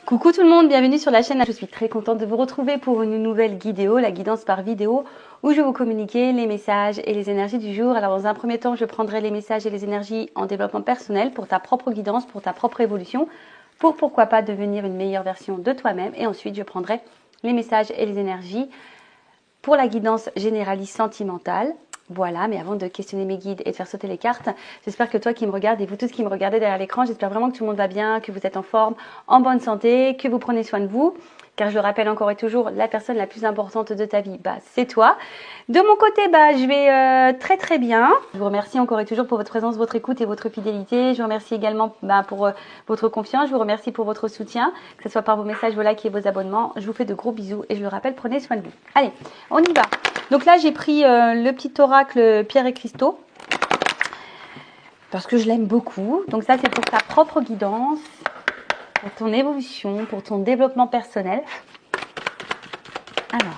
Coucou tout le monde, bienvenue sur la chaîne. Je suis très contente de vous retrouver pour une nouvelle vidéo, la guidance par vidéo, où je vais vous communiquer les messages et les énergies du jour. Alors dans un premier temps, je prendrai les messages et les énergies en développement personnel pour ta propre guidance, pour ta propre évolution, pour pourquoi pas devenir une meilleure version de toi-même. Et ensuite, je prendrai les messages et les énergies pour la guidance généraliste sentimentale. Voilà, mais avant de questionner mes guides et de faire sauter les cartes, j'espère que toi qui me regardes et vous tous qui me regardez derrière l'écran, j'espère vraiment que tout le monde va bien, que vous êtes en forme, en bonne santé, que vous prenez soin de vous. Car je le rappelle encore et toujours, la personne la plus importante de ta vie, c'est toi. De mon côté, je vais très bien. Je vous remercie encore et toujours pour votre présence, votre écoute et votre fidélité. Je vous remercie également pour votre confiance. Je vous remercie pour votre soutien, que ce soit par vos messages, vos likes et vos abonnements. Je vous fais de gros bisous et je le rappelle, prenez soin de vous. Allez, on y va. Donc là, j'ai pris le petit oracle Pierre et Cristaux parce que je l'aime beaucoup. Donc ça, c'est pour ta propre guidance, pour ton évolution, pour ton développement personnel. Alors,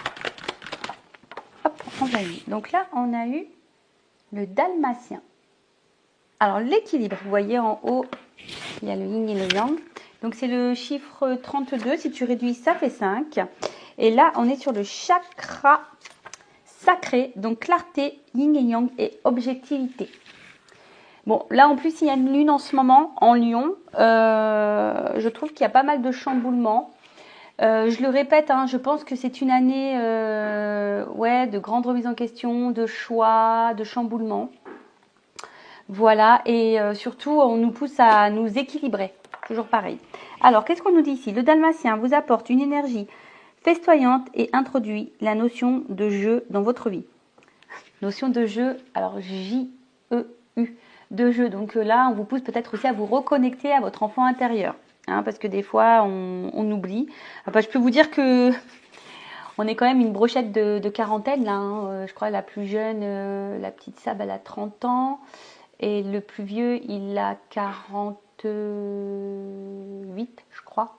hop, on va y. Donc là, on a eu le dalmatien. Alors, l'équilibre, vous voyez en haut, il y a le yin et le yang. Donc, c'est le chiffre 32. Si tu réduis, ça fait 5. Et là, on est sur le chakra sacré. Donc, clarté, yin et yang et objectivité. Bon, là, en plus, il y a une lune en ce moment en Lion. Je trouve qu'il y a pas mal de chamboulements. Je le répète, je pense que c'est une année de grande remise en question, de choix, de chamboulement. Voilà, et surtout, on nous pousse à nous équilibrer. Toujours pareil. Alors, qu'est-ce qu'on nous dit ici? Le dalmatien vous apporte une énergie festoyante et introduit la notion de jeu dans votre vie. Notion de jeu, alors J-E-U, de jeu. Donc là, on vous pousse peut-être aussi à vous reconnecter à votre enfant intérieur. Parce que des fois, on oublie. Je peux vous dire que on est quand même une brochette de quarantaine. Là, je crois la plus jeune, la petite Sab, elle a 30 ans. Et le plus vieux, il a 48, je crois.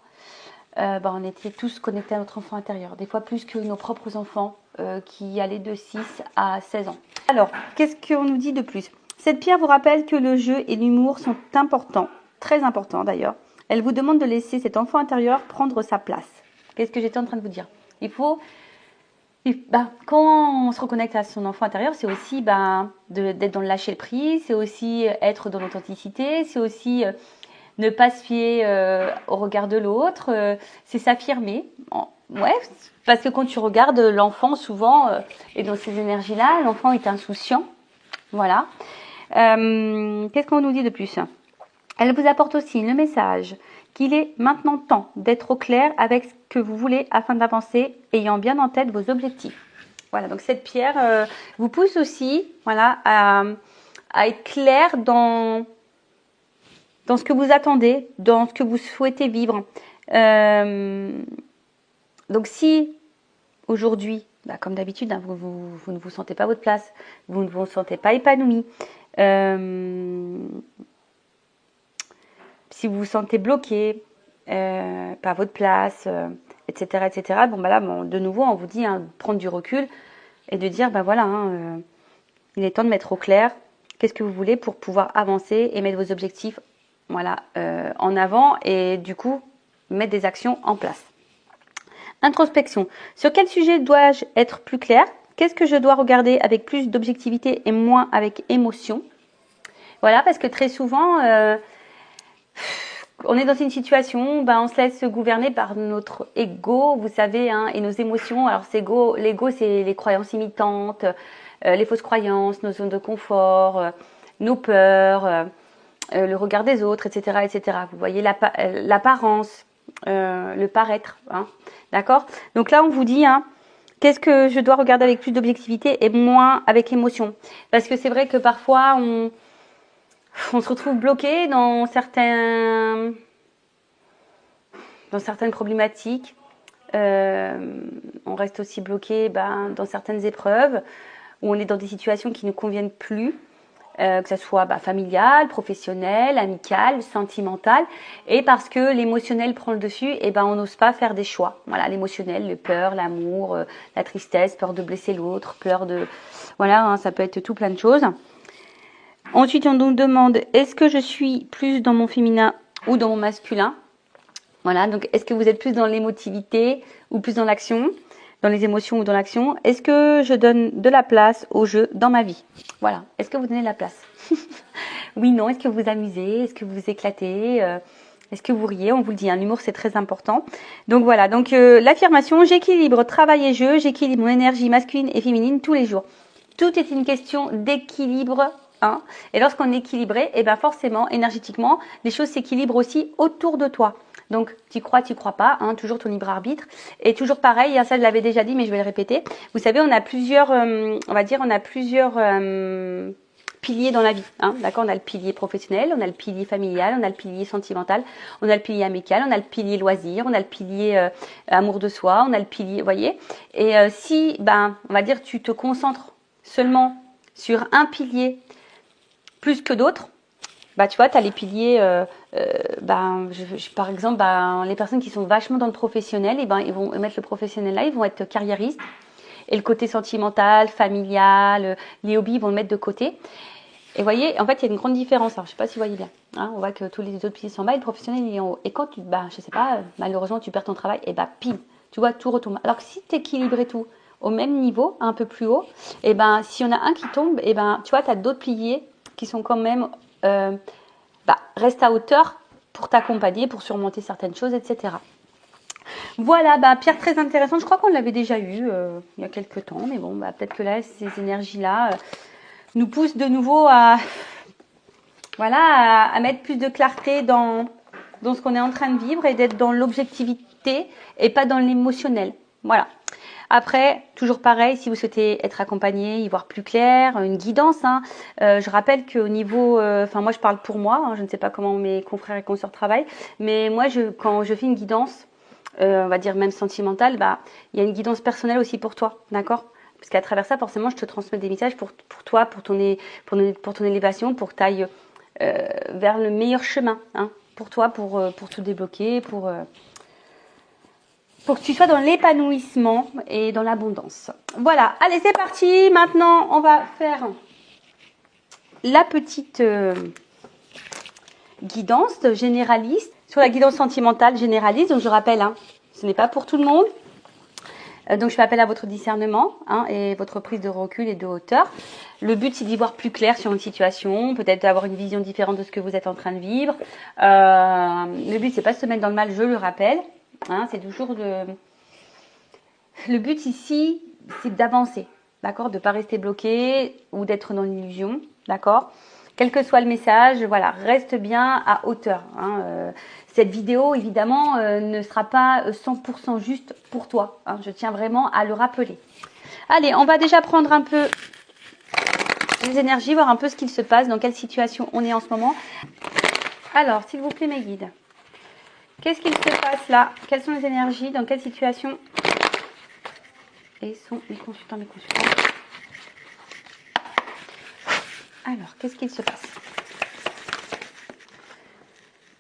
On était tous connectés à notre enfant intérieur. Des fois plus que nos propres enfants qui allaient de 6 à 16 ans. Alors, qu'est-ce qu'on nous dit de plus? Cette pierre vous rappelle que le jeu et l'humour sont importants. Très importants d'ailleurs. Elle vous demande de laisser cet enfant intérieur prendre sa place. Qu'est-ce que j'étais en train de vous dire? Il faut, quand on se reconnecte à son enfant intérieur, c'est aussi d'être dans le lâcher prise, c'est aussi être dans l'authenticité, c'est aussi ne pas se fier au regard de l'autre, c'est s'affirmer. Ouais, parce que quand tu regardes l'enfant, souvent, et dans ces énergies-là, l'enfant est insouciant. Voilà. Qu'est-ce qu'on nous dit de plus? Elle vous apporte aussi le message qu'il est maintenant temps d'être au clair avec ce que vous voulez afin d'avancer, ayant bien en tête vos objectifs. Voilà, donc cette pierre vous pousse aussi à être clair dans ce que vous attendez, dans ce que vous souhaitez vivre. Donc si aujourd'hui, comme d'habitude, vous ne vous sentez pas votre place, vous ne vous sentez pas épanoui, si vous vous sentez bloqué, pas votre place, etc., etc. De nouveau, on vous dit de prendre du recul et de dire, il est temps de mettre au clair qu'est-ce que vous voulez pour pouvoir avancer et mettre vos objectifs en avant et du coup, mettre des actions en place. Introspection. Sur quel sujet dois-je être plus clair? Qu'est-ce que je dois regarder avec plus d'objectivité et moins avec émotion? Voilà, parce que très souvent, on est dans une situation, on se laisse gouverner par notre ego, vous savez, et nos émotions. Alors, l'ego, c'est les croyances imitantes, les fausses croyances, nos zones de confort, nos peurs, le regard des autres, etc., etc. Vous voyez l'apparence, le paraître, d'accord? Donc là, on vous dit, qu'est-ce que je dois regarder avec plus d'objectivité et moins avec émotion? Parce que c'est vrai que parfois, on se retrouve bloqué dans certaines problématiques. On reste aussi bloqué dans certaines épreuves où on est dans des situations qui ne conviennent plus. Que ce soit familial, professionnel, amical, sentimental, et parce que l'émotionnel prend le dessus, on n'ose pas faire des choix. Voilà, l'émotionnel, les peurs, l'amour, la tristesse, peur de blesser l'autre, peur de... Voilà, ça peut être tout plein de choses. Ensuite, on nous demande, est-ce que je suis plus dans mon féminin ou dans mon masculin? Voilà, donc est-ce que vous êtes plus dans l'émotivité ou plus dans l'action, dans les émotions ou dans l'action? Est-ce que je donne de la place au jeu dans ma vie? Voilà, est-ce que vous donnez de la place? Oui, non, est-ce que vous vous amusez? Est-ce que vous vous éclatez? Est-ce que vous riez? On vous le dit, hein, l'humour c'est très important. Donc voilà, donc l'affirmation, j'équilibre travail et jeu, j'équilibre mon énergie masculine et féminine tous les jours. Tout est une question d'équilibre. Hein. Et lorsqu'on est équilibré, et ben forcément, énergétiquement, les choses s'équilibrent aussi autour de toi. Donc, tu crois pas, hein, toujours ton libre arbitre. Et toujours pareil, ça je l'avais déjà dit, mais je vais le répéter. Vous savez, on a plusieurs, piliers dans la vie. Hein, d'accord, on a le pilier professionnel, on a le pilier familial, on a le pilier sentimental, on a le pilier amical, on a le pilier loisir, on a le pilier amour de soi, on a le pilier, vous voyez. Et si, on va dire, tu te concentres seulement sur un pilier plus que d'autres, tu vois, tu as les piliers, par exemple, les personnes qui sont vachement dans le professionnel, ils vont mettre le professionnel là, ils vont être carriéristes. Et le côté sentimental, familial, les hobbies, ils vont le mettre de côté. Et vous voyez, en fait, il y a une grande différence. Alors, je ne sais pas si vous voyez bien. Hein, on voit que tous les autres piliers sont en bas et le professionnel, il est en haut. Et quand tu, je sais pas, malheureusement, tu perds ton travail, et pile, tu vois, tout retombe. Alors que si tu équilibrais tout au même niveau, un peu plus haut, si on a un qui tombe, tu vois, tu as d'autres piliers qui sont quand même, restent à hauteur pour t'accompagner, pour surmonter certaines choses, etc. Voilà, Pierre, très intéressant. Je crois qu'on l'avait déjà eu il y a quelques temps, mais bon, peut-être que là, ces énergies-là nous poussent de nouveau à mettre plus de clarté dans ce qu'on est en train de vivre et d'être dans l'objectivité et pas dans l'émotionnel. Voilà. Après, toujours pareil, si vous souhaitez être accompagné, y voir plus clair, une guidance. Hein, je rappelle qu'au niveau, moi je parle pour moi, hein, je ne sais pas comment mes confrères et consoeurs travaillent, mais moi, quand je fais une guidance, on va dire même sentimentale, il y a une guidance personnelle aussi pour toi, d'accord? Parce qu'à travers ça, forcément, je te transmets des messages pour toi, pour ton élévation, pour que tu ailles vers le meilleur chemin, hein, pour toi, pour tout débloquer, pour que tu sois dans l'épanouissement et dans l'abondance. Voilà, allez, c'est parti. Maintenant, on va faire la petite guidance généraliste sur la guidance sentimentale généraliste. Donc, je rappelle, hein, ce n'est pas pour tout le monde. Donc, je fais appel à votre discernement et votre prise de recul et de hauteur. Le but, c'est d'y voir plus clair sur une situation, peut-être d'avoir une vision différente de ce que vous êtes en train de vivre. Le but, c'est pas de se mettre dans le mal, je le rappelle. Hein, c'est toujours le but ici, c'est d'avancer, d'accord, de ne pas rester bloqué ou d'être dans l'illusion, d'accord. Quel que soit le message, voilà, reste bien à hauteur. Hein. Cette vidéo, évidemment, ne sera pas 100% juste pour toi. Hein. Je tiens vraiment à le rappeler. Allez, on va déjà prendre un peu les énergies, voir un peu ce qu'il se passe, dans quelle situation on est en ce moment. Alors, s'il vous plaît, mes guides, qu'est-ce qu'il se passe là? Quelles sont les énergies? Dans quelle situation et sont mes consultants, Alors, qu'est-ce qu'il se passe?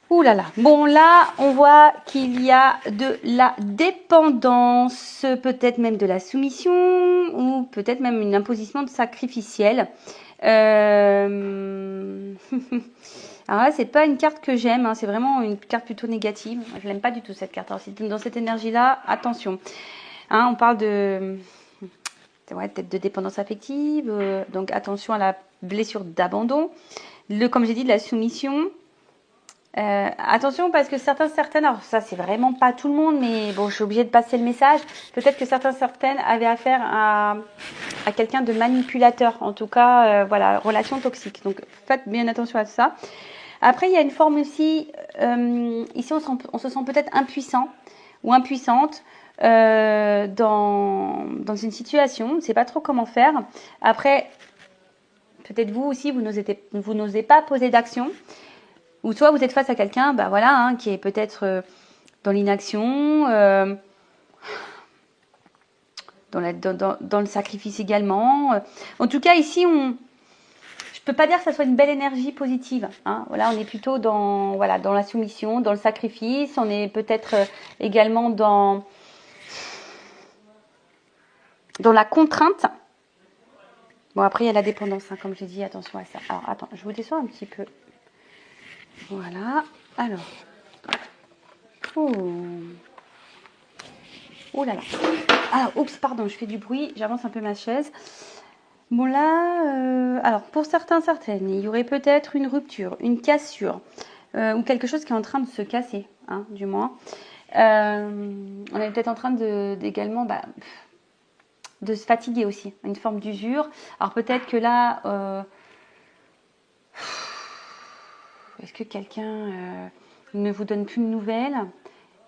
Ouh là là. Bon, là, on voit qu'il y a de la dépendance, peut-être même de la soumission, ou peut-être même une imposition de sacrificiel. Alors là, c'est pas une carte que j'aime, hein, c'est vraiment une carte plutôt négative. Je l'aime pas du tout, cette carte. Alors, dans cette énergie-là, attention. Hein, on parle de... peut-être de dépendance affective, donc attention à la blessure d'abandon, comme j'ai dit, de la soumission. Attention parce que certaines, alors ça c'est vraiment pas tout le monde, mais bon, je suis obligée de passer le message. Peut-être que certaines avaient affaire à quelqu'un de manipulateur, en tout cas, relation toxique. Donc faites bien attention à ça. Après, il y a une forme aussi, ici on se sent peut-être impuissant ou impuissante. Dans une situation, on ne sait pas trop comment faire. Après, peut-être vous aussi, vous n'osez pas poser d'action. Ou soit vous êtes face à quelqu'un, qui est peut-être dans l'inaction, dans le sacrifice également. En tout cas, ici, je peux pas dire que ça soit une belle énergie positive. Hein. Voilà, on est plutôt dans la soumission, dans le sacrifice. On est peut-être également dans la contrainte. Bon, après, il y a la dépendance, hein, comme j'ai dit, attention à ça. Alors, attends, je vous descends un petit peu. Voilà. Alors, Oh. Oh là là. Ah, oups, pardon, je fais du bruit. J'avance un peu ma chaise. Bon là, alors pour certaines, il y aurait peut-être une rupture, une cassure, ou quelque chose qui est en train de se casser, hein, du moins. On est peut-être en train également de se fatiguer aussi, une forme d'usure. Alors peut-être que là, est-ce que quelqu'un ne vous donne plus de nouvelles?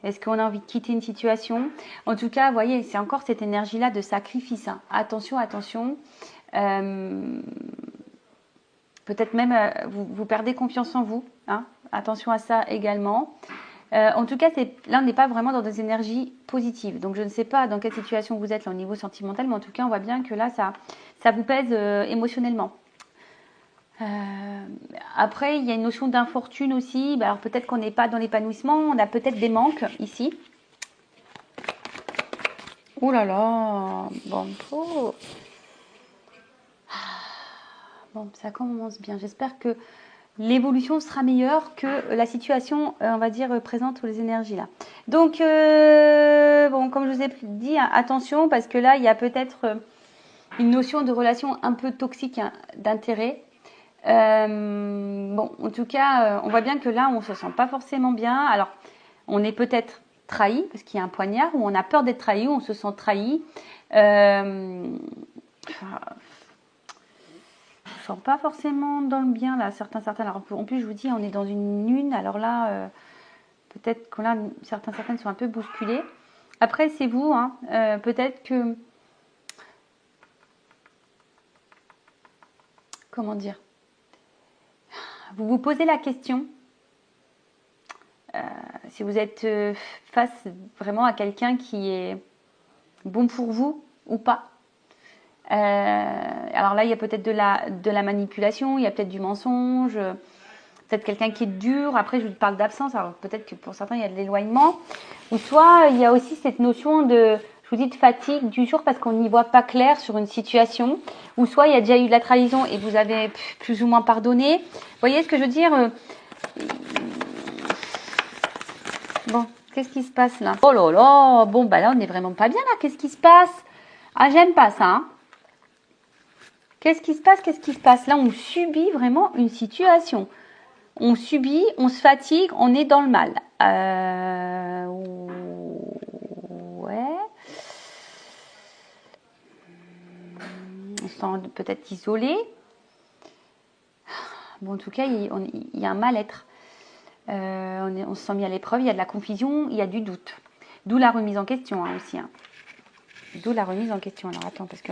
Est-ce qu'on a envie de quitter une situation? En tout cas, vous voyez, c'est encore cette énergie-là de sacrifice, hein. Attention, attention. Peut-être même vous perdez confiance en vous, hein. Attention à ça également. En tout cas, là, on n'est pas vraiment dans des énergies positives. Donc, je ne sais pas dans quelle situation vous êtes là, au niveau sentimental, mais en tout cas, on voit bien que là, ça vous pèse émotionnellement. Après, il y a une notion d'infortune aussi. Alors, peut-être qu'on n'est pas dans l'épanouissement. On a peut-être des manques ici. Oh là là. Bon, bon, ça commence bien. J'espère que l'évolution sera meilleure que la situation, on va dire, présente ou les énergies là. Donc, bon, comme je vous ai dit, hein, attention, parce que là, il y a peut-être une notion de relation un peu toxique, hein, d'intérêt. Bon, en tout cas, on voit bien que là, on se sent pas forcément bien. Alors, on est peut-être trahi, parce qu'il y a un poignard, ou on a peur d'être trahi, ou on se sent trahi. Je ne sens pas forcément dans le bien là, certains. Alors, en plus, je vous dis, on est dans une lune. Alors là, peut-être que là, certaines sont un peu bousculées. Après, c'est vous, hein, peut-être que, comment dire, vous vous posez la question si vous êtes face vraiment à quelqu'un qui est bon pour vous ou pas. Alors là, il y a peut-être de la manipulation, il y a peut-être du mensonge, peut-être quelqu'un qui est dur. Après, je vous parle d'absence, alors peut-être que pour certains, il y a de l'éloignement. Ou soit, il y a aussi cette notion je vous dis, de fatigue, d'usure, parce qu'on n'y voit pas clair sur une situation. Ou soit, il y a déjà eu de la trahison et vous avez plus ou moins pardonné. Vous voyez ce que je veux dire? Bon, qu'est-ce qui se passe là? Oh là là, bon, bah là, on n'est vraiment pas bien là. Qu'est-ce qui se passe? Ah, j'aime pas ça, hein. Qu'est-ce qui se passe? Qu'est-ce qui se passe? Là, on subit vraiment une situation. On subit, on se fatigue, on est dans le mal. Ouais. On se sent peut-être isolé. Bon, en tout cas, il y a un mal-être. On se sent mis à l'épreuve, il y a de la confusion, il y a du doute. D'où la remise en question, hein, aussi, hein. D'où la remise en question. Alors, attends, parce que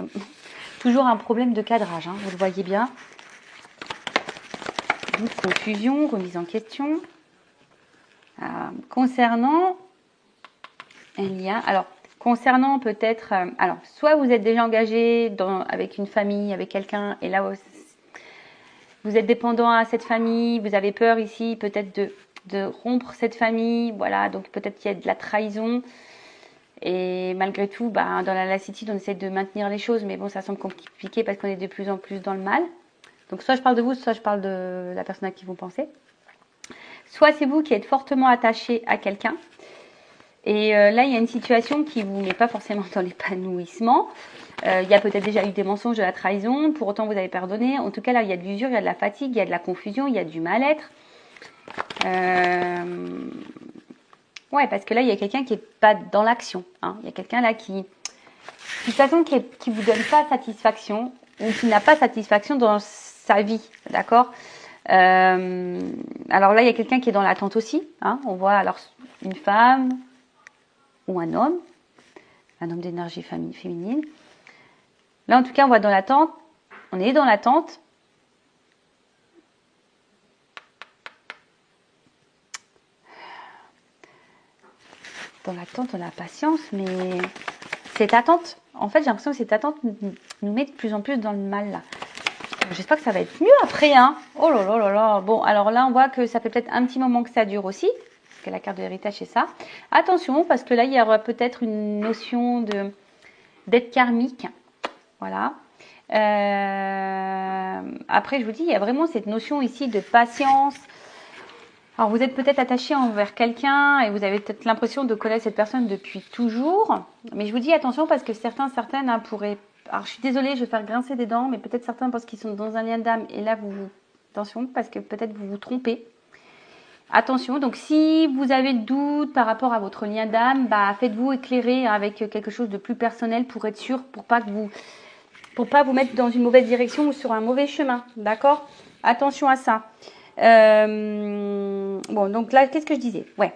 toujours un problème de cadrage, hein, vous le voyez bien. Doute, confusion, remise en question. Concernant un lien, alors concernant peut-être, alors soit vous êtes déjà engagé avec une famille, avec quelqu'un, et là vous êtes dépendant à cette famille, vous avez peur ici peut-être de rompre cette famille, voilà, donc peut-être qu'il y a de la trahison, et malgré tout, dans la lassitude, on essaie de maintenir les choses, mais bon, ça semble compliqué parce qu'on est de plus en plus dans le mal. Donc soit je parle de vous, soit je parle de la personne à qui vous pensez. Soit c'est vous qui êtes fortement attaché à quelqu'un. Et là, il y a une situation qui ne vous met pas forcément dans l'épanouissement. Il y a peut-être déjà eu des mensonges, de la trahison. Pour autant, vous avez pardonné. En tout cas, là, il y a de l'usure, il y a de la fatigue, il y a de la confusion, il y a du mal-être. Ouais, parce que là, il y a quelqu'un qui n'est pas dans l'action, hein. Il y a quelqu'un là de toute façon, qui vous donne pas satisfaction ou qui n'a pas satisfaction dans sa vie, d'accord? Alors là, il y a quelqu'un qui est dans l'attente aussi, hein. On voit alors une femme ou un homme d'énergie féminine. Là, en tout cas, on voit dans l'attente, on est dans l'attente. Dans l'attente, on a patience, mais cette attente, en fait, j'ai l'impression que cette attente nous met de plus en plus dans le mal, là. J'espère que ça va être mieux après, hein. Oh là là là là. Bon, alors là, on voit que ça fait peut-être un petit moment que ça dure aussi, parce que la carte de l'héritage, c'est ça. Attention, parce que là, il y aura peut-être une notion d'être karmique. Voilà. Après, je vous dis, il y a vraiment cette notion ici de patience. Alors, vous êtes peut-être attaché envers quelqu'un et vous avez peut-être l'impression de connaître cette personne depuis toujours. Mais je vous dis attention parce que certaines hein, pourraient... Alors, je suis désolée, je vais faire grincer des dents, mais peut-être certains pensent qu'ils sont dans un lien d'âme. Et là, attention, parce que peut-être vous vous trompez. Attention, donc si vous avez le doute par rapport à votre lien d'âme, bah, faites-vous éclairer avec quelque chose de plus personnel pour être sûr, pour pas vous mettre dans une mauvaise direction ou sur un mauvais chemin. D'accord? Attention à ça. Bon, donc là, qu'est-ce que je disais? Ouais.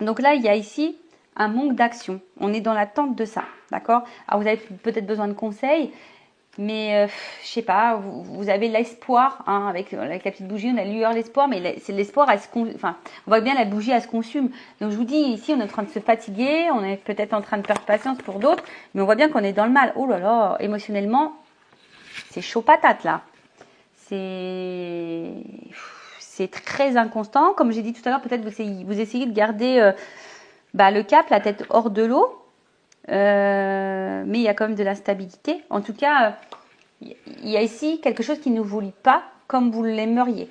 Donc là, il y a ici un manque d'action. On est dans l'attente de ça. D'accord? Alors, vous avez peut-être besoin de conseils, mais je sais pas, vous avez l'espoir, hein, avec la petite bougie, on a lueur l'espoir, mais c'est l'espoir, enfin, on voit bien la bougie, elle se consume. Donc je vous dis, ici, on est en train de se fatiguer, on est peut-être en train de perdre patience pour d'autres, mais on voit bien qu'on est dans le mal. Oh là là, émotionnellement, c'est chaud patate là. C'est très inconstant. Comme j'ai dit tout à l'heure, peut-être vous essayez de garder le cap, la tête hors de l'eau. Mais il y a quand même de l'instabilité. En tout cas, il y a ici quelque chose qui ne vous lie pas comme vous l'aimeriez.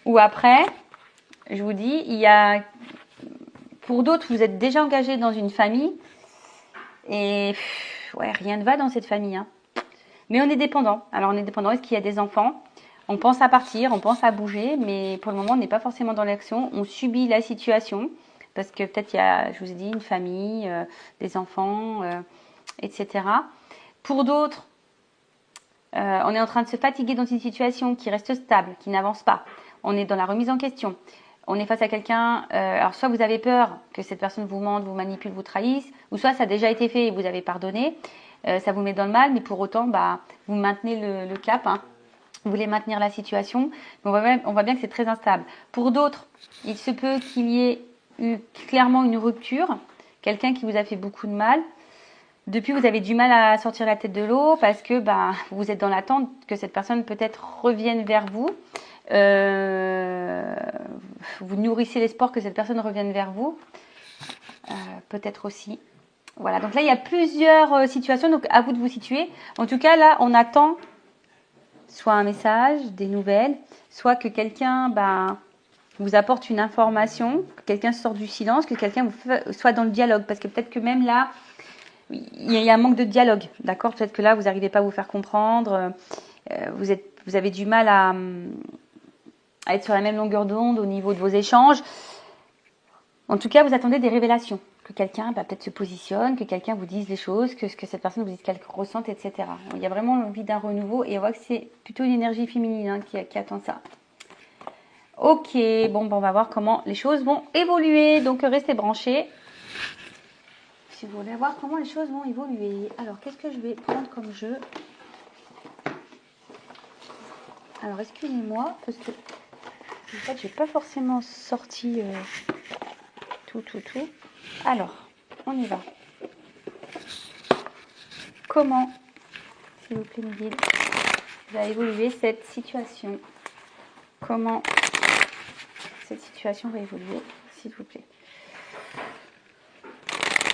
Ou après, je vous dis, pour d'autres, vous êtes déjà engagé dans une famille et ouais, rien ne va dans cette famille. Hein. Mais on est dépendant. Alors on est dépendant. Est-ce qu'il y a des enfants? On pense à partir, on pense à bouger, mais pour le moment, on n'est pas forcément dans l'action. On subit la situation parce que peut-être il y a, je vous ai dit, une famille, des enfants, etc. Pour d'autres, on est en train de se fatiguer dans une situation qui reste stable, qui n'avance pas. On est dans la remise en question. On est face à quelqu'un, alors soit vous avez peur que cette personne vous mente, vous manipule, vous trahisse, ou soit ça a déjà été fait et vous avez pardonné. Ça vous met dans le mal, mais pour autant, vous maintenez le cap. Hein. Vous voulez maintenir la situation. On voit bien que c'est très instable. Pour d'autres, il se peut qu'il y ait eu clairement une rupture, quelqu'un qui vous a fait beaucoup de mal. Depuis, vous avez du mal à sortir la tête de l'eau parce que vous êtes dans l'attente que cette personne peut-être revienne vers vous. Vous nourrissez l'espoir que cette personne revienne vers vous. Peut-être aussi. Voilà, donc là, il y a plusieurs situations, donc à vous de vous situer. En tout cas, là, on attend soit un message, des nouvelles, soit que quelqu'un vous apporte une information, que quelqu'un sort du silence, que quelqu'un soit dans le dialogue. Parce que peut-être que même là, il y a un manque de dialogue, d'accord? Peut-être que là, vous n'arrivez pas à vous faire comprendre, vous avez du mal à être sur la même longueur d'onde au niveau de vos échanges. En tout cas, vous attendez des révélations. Que quelqu'un peut-être se positionne, que quelqu'un vous dise les choses, que cette personne vous dise qu'elle ressente, etc. Il y a vraiment l'envie d'un renouveau et on voit que c'est plutôt une énergie féminine hein, qui attend ça. Ok, bon, on va voir comment les choses vont évoluer. Donc, restez branchés. Si vous voulez voir comment les choses vont évoluer. Alors, qu'est-ce que je vais prendre comme jeu? Alors, excusez-moi, parce que en fait, j'ai pas forcément sorti tout. Alors, on y va. Comment, s'il vous plaît, me guide, va évoluer cette situation? Comment cette situation va évoluer, s'il vous plaît?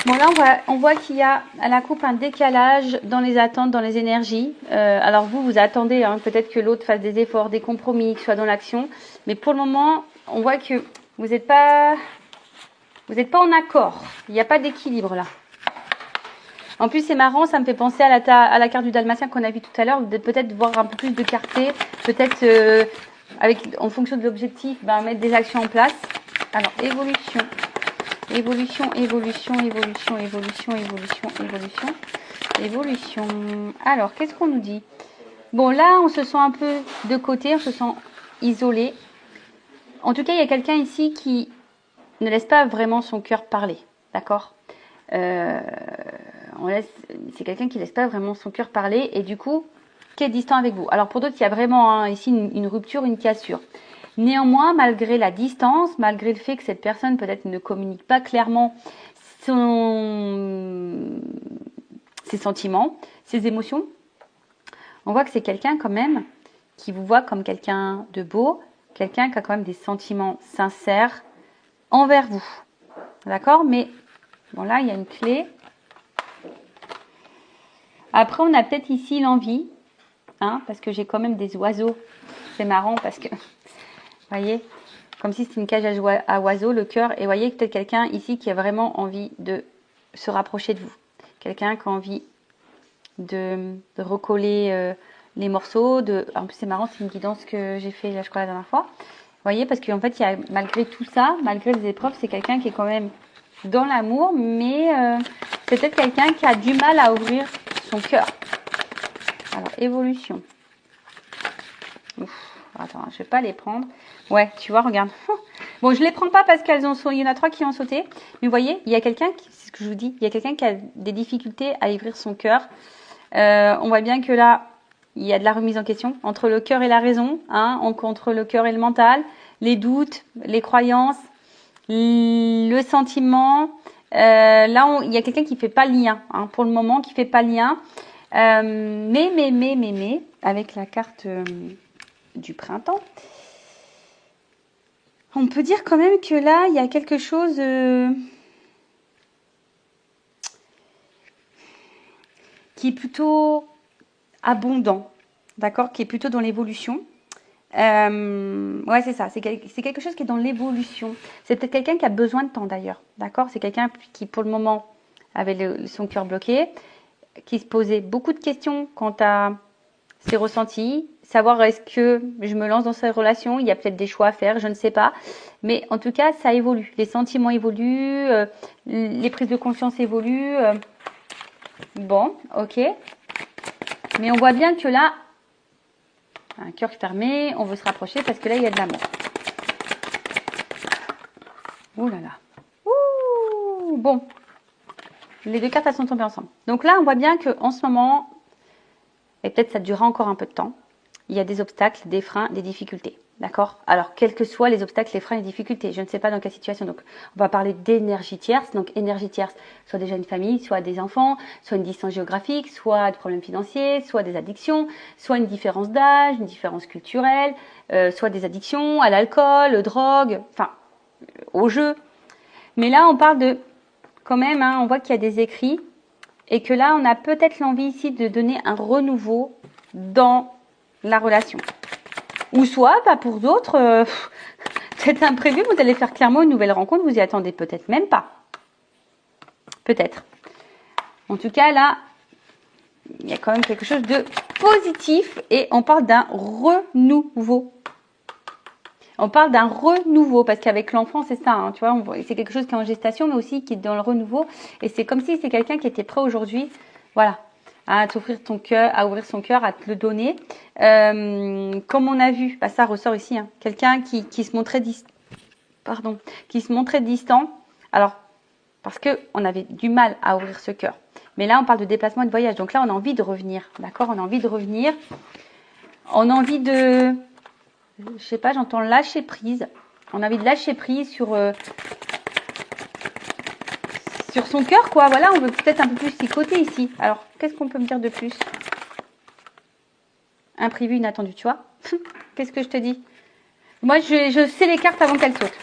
Bon, là, on voit qu'il y a à la coupe un décalage dans les attentes, dans les énergies. Alors, vous attendez hein, peut-être que l'autre fasse des efforts, des compromis, qu'il soit dans l'action. Mais pour le moment, on voit que vous n'êtes pas en accord. Il n'y a pas d'équilibre là. En plus, c'est marrant, ça me fait penser à la carte du Dalmatien qu'on a vu tout à l'heure. Peut-être voir un peu plus de clarté. Peut-être, en fonction de l'objectif, mettre des actions en place. Alors, évolution. Alors, qu'est-ce qu'on nous dit? Bon, là, on se sent un peu de côté, on se sent isolé. En tout cas, il y a quelqu'un ici qui ne laisse pas vraiment son cœur parler, d'accord? C'est quelqu'un qui ne laisse pas vraiment son cœur parler et du coup, qui est distant avec vous. Alors, pour d'autres, il y a vraiment ici une rupture, une cassure. Néanmoins, malgré la distance, malgré le fait que cette personne peut-être ne communique pas clairement ses sentiments, ses émotions, on voit que c'est quelqu'un quand même qui vous voit comme quelqu'un de beau, quelqu'un qui a quand même des sentiments sincères envers vous. D'accord? Mais bon là, il y a une clé. Après, on a peut-être ici l'envie, hein, parce que j'ai quand même des oiseaux. C'est marrant parce que voyez, comme si c'était une cage à oiseaux, le cœur. Et vous voyez peut-être quelqu'un ici qui a vraiment envie de se rapprocher de vous. Quelqu'un qui a envie de recoller les morceaux. En plus, c'est marrant, c'est une guidance que j'ai fait, là, je crois, la dernière fois. Vous voyez, parce qu'en fait, il y a, malgré tout ça, malgré les épreuves, c'est quelqu'un qui est quand même dans l'amour, mais c'est peut-être quelqu'un qui a du mal à ouvrir son cœur. Alors, évolution. Ouf, attends, je vais pas les prendre. Ouais, tu vois, regarde. Bon, je les prends pas parce qu'elles il y en a 3 qui ont sauté. Mais vous voyez, il y a quelqu'un, c'est ce que je vous dis, il y a quelqu'un qui a des difficultés à ouvrir son cœur. On voit bien que là, il y a de la remise en question entre le cœur et la raison, hein, entre le cœur et le mental, les doutes, les croyances, le sentiment. Là, il y a quelqu'un qui fait pas le lien, hein, pour le moment, qui fait pas le lien. Mais, avec la carte du printemps, on peut dire quand même que là, il y a quelque chose qui est plutôt abondant, d'accord, qui est plutôt dans l'évolution. Ouais, c'est ça, c'est quelque chose qui est dans l'évolution. C'est peut-être quelqu'un qui a besoin de temps d'ailleurs, d'accord. C'est quelqu'un qui, pour le moment, avait son cœur bloqué, qui se posait beaucoup de questions quant à ses ressentis, savoir est-ce que je me lance dans cette relation, il y a peut-être des choix à faire, je ne sais pas. Mais en tout cas, ça évolue. Les sentiments évoluent, les prises de conscience évoluent. Bon, ok. Mais on voit bien que là, un cœur fermé, on veut se rapprocher parce que là, il y a de l'amour. Ouh là là. Ouh, bon. Les 2 cartes, elles sont tombées ensemble. Donc là, on voit bien qu'en ce moment, et peut-être ça durera encore un peu de temps, il y a des obstacles, des freins, des difficultés. D'accord? Alors, quels que soient les obstacles, les freins, les difficultés, je ne sais pas dans quelle situation. Donc, on va parler d'énergie tierce. Donc, énergie tierce, soit déjà une famille, soit des enfants, soit une distance géographique, soit des problèmes financiers, soit des addictions, soit une différence d'âge, une différence culturelle, soit des addictions à l'alcool, aux drogues, enfin, au jeu. Mais là, on parle de, quand même, hein, on voit qu'il y a des écrits et que là, on a peut-être l'envie ici de donner un renouveau dans la relation. Ou soit, pas pour d'autres, c'est imprévu, vous allez faire clairement une nouvelle rencontre, vous y attendez peut-être même pas. Peut-être. En tout cas, là, il y a quand même quelque chose de positif et on parle d'un renouveau. On parle d'un renouveau parce qu'avec l'enfant, c'est ça, hein, tu vois, c'est quelque chose qui est en gestation, mais aussi qui est dans le renouveau. Et c'est comme si c'est quelqu'un qui était prêt aujourd'hui, voilà, à t'offrir ton cœur, à ouvrir son cœur, à te le donner. Comme on a vu, bah, ça ressort ici, hein, quelqu'un qui se montrait qui se montrait distant. Alors, parce que on avait du mal à ouvrir ce cœur. Mais là, on parle de déplacement et de voyage. Donc là, on a envie de revenir, d'accord? On a envie de revenir. On a envie de, je sais pas, j'entends lâcher prise. On a envie de lâcher prise sur son cœur, quoi. Voilà, on veut peut-être un peu plus s'y côté ici. Alors, qu'est-ce qu'on peut me dire de plus? Imprévu, inattendu, tu vois. Qu'est-ce que je te dis? Moi, je sais les cartes avant qu'elles sautent.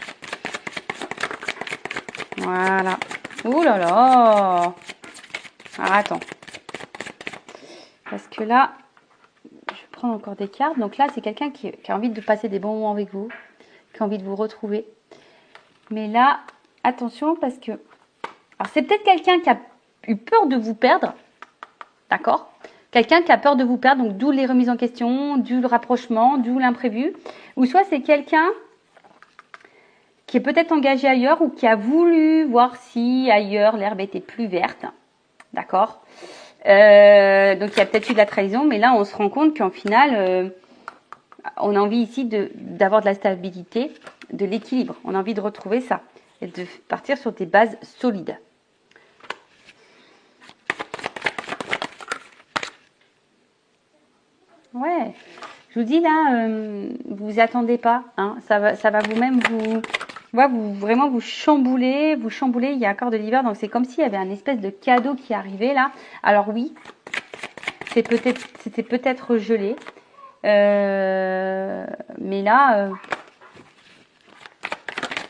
Voilà. Ouh là là. Alors, attends. Parce que là, je vais prendre encore des cartes. Donc là, c'est quelqu'un qui a envie de passer des bons moments avec vous, qui a envie de vous retrouver. Mais là, attention parce que... Alors, c'est peut-être quelqu'un qui a eu peur de vous perdre. D'accord? Quelqu'un qui a peur de vous perdre, donc d'où les remises en question, d'où le rapprochement, d'où l'imprévu. Ou soit c'est quelqu'un qui est peut-être engagé ailleurs ou qui a voulu voir si ailleurs l'herbe était plus verte. D'accord? Donc il y a peut-être eu de la trahison, mais là on se rend compte qu'en final, on a envie ici d'avoir de la stabilité, de l'équilibre. On a envie de retrouver ça et de partir sur des bases solides. Ouais, je vous dis là, vous attendez pas, hein, ça va vous-même vraiment vous chambouler, il y a encore de l'hiver, donc c'est comme s'il y avait un espèce de cadeau qui arrivait là. Alors oui, c'était peut-être gelé, mais là,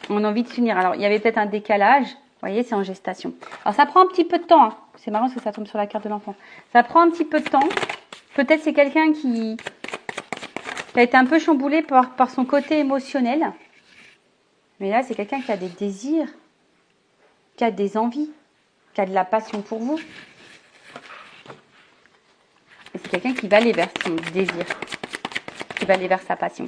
on a envie de s'unir. Alors il y avait peut-être un décalage, vous voyez, c'est en gestation. Alors ça prend un petit peu de temps, hein. C'est marrant parce que ça tombe sur la carte de l'enfant. Ça prend un petit peu de temps. Peut-être c'est quelqu'un qui qui a été un peu chamboulé par son côté émotionnel. Mais là, c'est quelqu'un qui a des désirs, qui a des envies, qui a de la passion pour vous. Et c'est quelqu'un qui va aller vers son désir, qui va aller vers sa passion.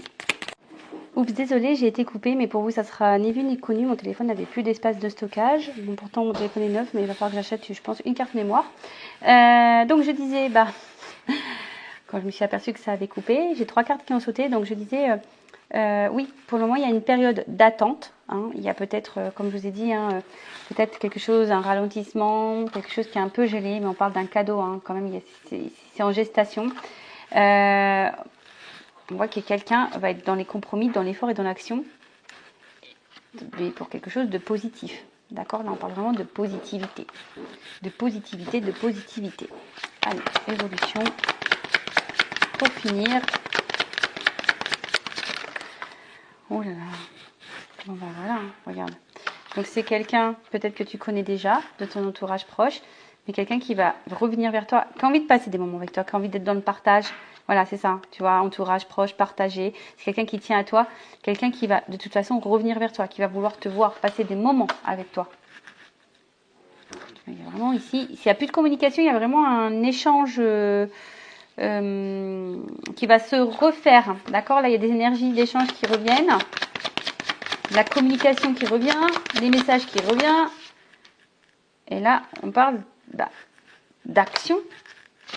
Oups, désolé, j'ai été coupée, mais pour vous, ça sera ni vu ni connu. Mon téléphone n'avait plus d'espace de stockage. Bon, pourtant, mon téléphone est neuf, mais il va falloir que j'achète, je pense, une carte mémoire. Donc, je disais, quand je me suis aperçue que ça avait coupé, j'ai 3 cartes qui ont sauté. Donc, je disais, oui, pour le moment, il y a une période d'attente. Hein. Il y a peut-être, comme je vous ai dit, peut-être quelque chose, un ralentissement, quelque chose qui est un peu gelé, mais on parle d'un cadeau, hein, quand même, c'est en gestation. On voit que quelqu'un va être dans les compromis, dans l'effort et dans l'action, mais pour quelque chose de positif. D'accord? Là, on parle vraiment de positivité. De positivité, de positivité. Allez, évolution. Pour finir. Oh là là. Bon, ben voilà, hein, regarde. Donc, c'est quelqu'un, peut-être que tu connais déjà, de ton entourage proche, mais quelqu'un qui va revenir vers toi, qui a envie de passer des moments avec toi, qui a envie d'être dans le partage. Voilà, c'est ça, tu vois, entourage proche, partagé. C'est quelqu'un qui tient à toi, quelqu'un qui va de toute façon revenir vers toi, qui va vouloir te voir passer des moments avec toi. Il y a vraiment ici, s'il n'y a plus de communication, il y a vraiment un échange qui va se refaire. D'accord? Là, il y a des énergies d'échange qui reviennent. La communication qui revient, les messages qui reviennent. Et là, on parle d'action.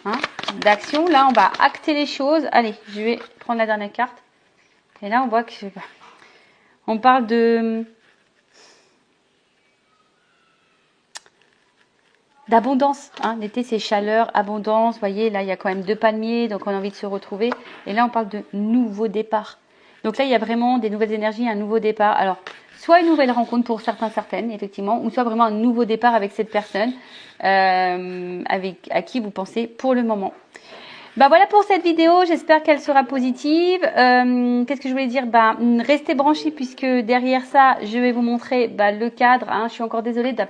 Hein, d'action. Là, on va acter les choses. Allez, je vais prendre la dernière carte. Et là, on voit que on parle d'abondance. Hein. L'été, c'est chaleur, abondance. Vous voyez, là, il y a quand même 2 palmiers, donc on a envie de se retrouver. Et là, on parle de nouveau départ. Donc là, il y a vraiment des nouvelles énergies, un nouveau départ. Alors, soit une nouvelle rencontre pour certaines, effectivement, ou soit vraiment un nouveau départ avec cette personne à qui vous pensez pour le moment. Voilà pour cette vidéo, j'espère qu'elle sera positive. Qu'est-ce que je voulais dire? Restez branchés puisque derrière ça, je vais vous montrer le cadre. Hein. Je suis encore désolée de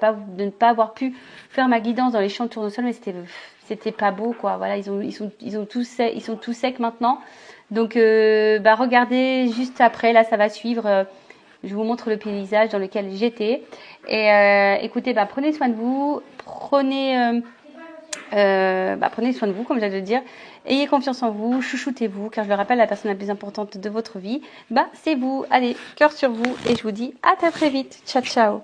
ne pas avoir pu faire ma guidance dans les champs de tournesol, mais c'était pas beau, quoi. Voilà, ils sont tous secs maintenant. Donc, regardez juste après, là, ça va suivre. Je vous montre le paysage dans lequel j'étais. Et écoutez, prenez soin de vous, prenez soin de vous, comme j'allais le dire. Ayez confiance en vous, chouchoutez-vous, car je le rappelle, la personne la plus importante de votre vie, c'est vous. Allez, cœur sur vous, et je vous dis à très vite. Ciao, ciao.